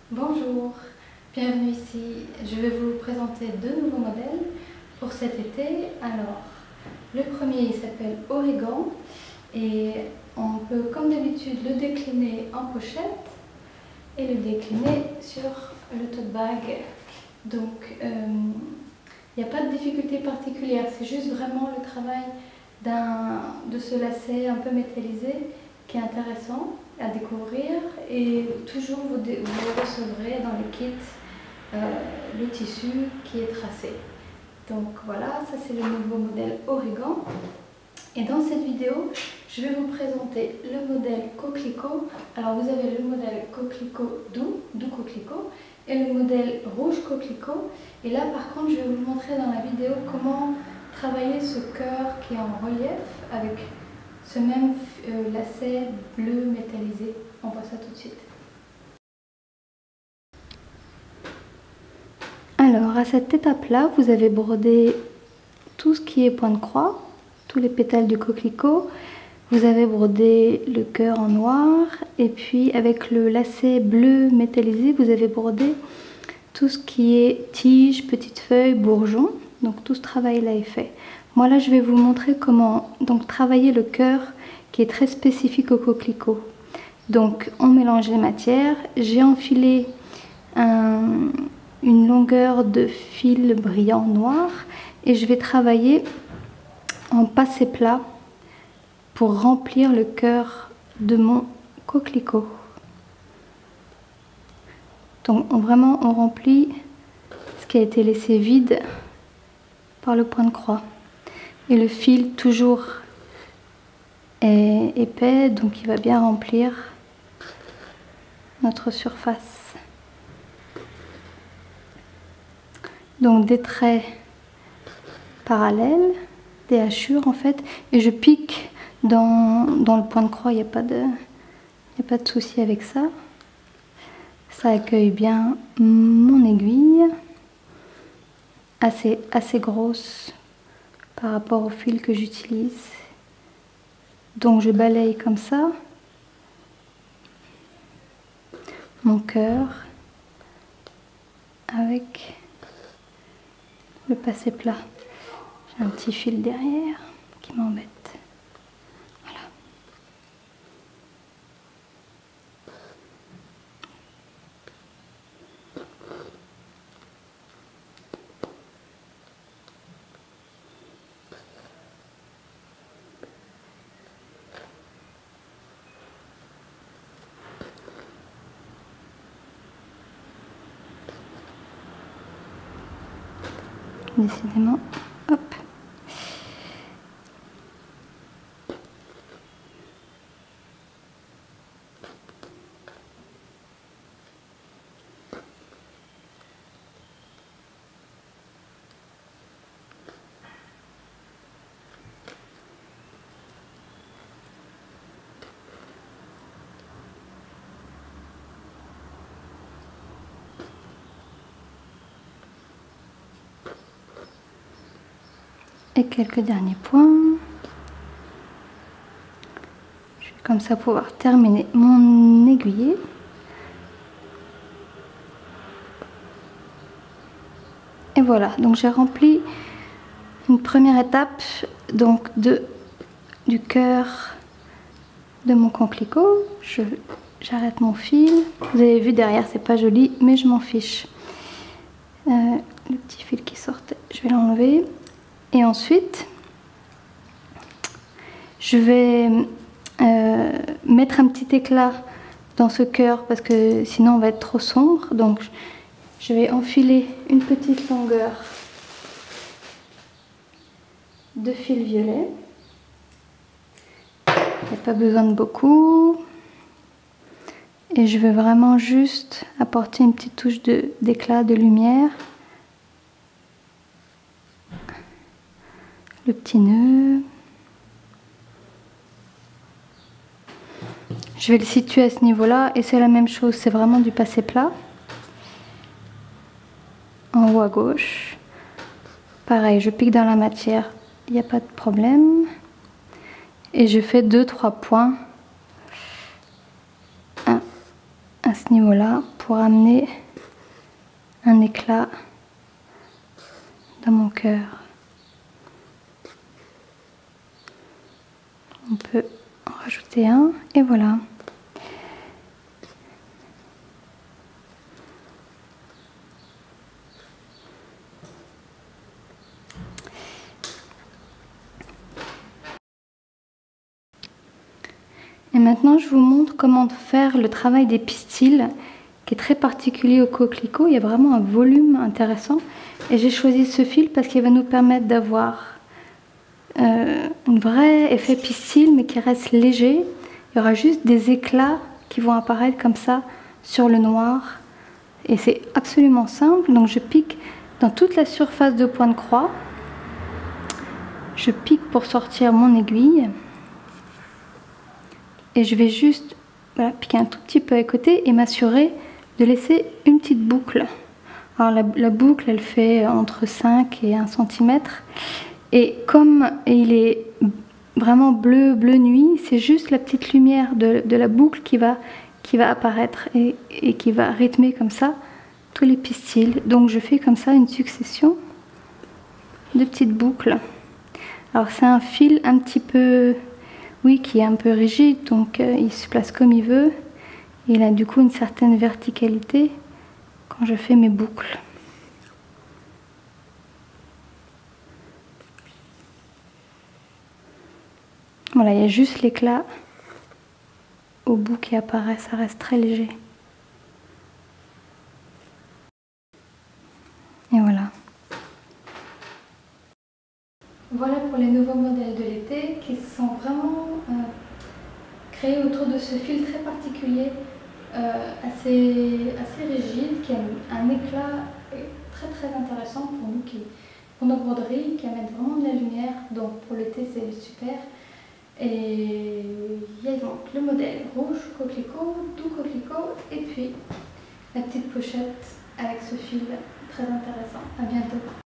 Bonjour, bienvenue ici. Je vais vous présenter deux nouveaux modèles pour cet été. Alors, le premier il s'appelle Origan et on peut comme d'habitude le décliner en pochette et le décliner sur le tote bag. Donc, il n'y a pas de difficulté particulière, c'est juste vraiment le travail de ce lacet un peu métallisé qui est intéressant à découvrir, et toujours vous recevrez dans le kit le tissu qui est tracé. Donc voilà, ça c'est le nouveau modèle Origan. Et dans cette vidéo, je vais vous présenter le modèle Coquelicot. Alors vous avez le modèle Coquelicot doux coquelicot, et le modèle rouge coquelicot. Et là par contre, je vais vous montrer dans la vidéo comment travailler ce cœur qui est en relief avec ce même lacet bleu métallisé. On voit ça tout de suite. Alors à cette étape-là, vous avez brodé tout ce qui est point de croix, tous les pétales du coquelicot. Vous avez brodé le cœur en noir, et puis avec le lacet bleu métallisé, vous avez brodé tout ce qui est tige, petites feuilles, bourgeons. Donc tout ce travail-là est fait. Moi là, je vais vous montrer comment donc travailler le cœur qui est très spécifique au coquelicot. Donc on mélange les matières. J'ai enfilé une longueur de fil brillant noir et je vais travailler en passé plat pour remplir le cœur de mon coquelicot. Donc vraiment on remplit ce qui a été laissé vide par le point de croix. Et le fil toujours est épais, donc il va bien remplir notre surface. Donc des traits parallèles, des hachures en fait, et je pique dans le point de croix, il n'y a pas de souci avec ça. Ça accueille bien mon aiguille, assez grosse par rapport au fil que j'utilise. Donc je balaye comme ça mon cœur avec le passé plat. J'ai un petit fil derrière qui m'embête. Voilà. Décidément, hop. Et quelques derniers points. Je vais comme ça pouvoir terminer mon aiguillet. Et voilà, donc j'ai rempli une première étape donc du cœur de mon coquelicot. J'arrête mon fil. Vous avez vu derrière, c'est pas joli, mais je m'en fiche. Le petit fil qui sortait, je vais l'enlever. Et ensuite, je vais mettre un petit éclat dans ce cœur parce que sinon on va être trop sombre. Donc je vais enfiler une petite longueur de fil violet. Il n'y a pas besoin de beaucoup. Et je vais vraiment juste apporter une petite touche d'éclat, de lumière. Le petit nœud. Je vais le situer à ce niveau-là et c'est la même chose, c'est vraiment du passé plat. En haut à gauche. Pareil, je pique dans la matière, il n'y a pas de problème. Et je fais 2-3 points. à ce niveau-là pour amener un éclat dans mon cœur. On peut en rajouter un et voilà. Et maintenant, je vous montre comment faire le travail des pistils, qui est très particulier au coquelicot. Il y a vraiment un volume intéressant. Et j'ai choisi ce fil parce qu'il va nous permettre d'avoir un vrai effet pistil, mais qui reste léger. Il y aura juste des éclats qui vont apparaître comme ça sur le noir. Et c'est absolument simple. Donc je pique dans toute la surface de point de croix. Je pique pour sortir mon aiguille. Et je vais juste piquer un tout petit peu à côté et m'assurer de laisser une petite boucle. Alors la boucle, elle fait entre 5 et 1 cm. Et comme il est vraiment bleu nuit, c'est juste la petite lumière de la boucle qui va apparaître et qui va rythmer comme ça tous les pistils. Donc je fais comme ça une succession de petites boucles. Alors c'est un fil un petit peu... oui, qui est un peu rigide, donc il se place comme il veut. Il a du coup une certaine verticalité quand je fais mes boucles. Voilà, il y a juste l'éclat au bout qui apparaît, ça reste très léger. Et voilà. Voilà pour les nouveaux modèles de l'été qui sont vraiment créés autour de ce fil très particulier, assez rigide, qui a un éclat très intéressant pour nous, pour nos broderies, qui amène vraiment de la lumière. Donc pour l'été c'est super. Et il y a donc le modèle rouge coquelicot, doux coquelicot, et puis la petite pochette avec ce fil très intéressant. À bientôt.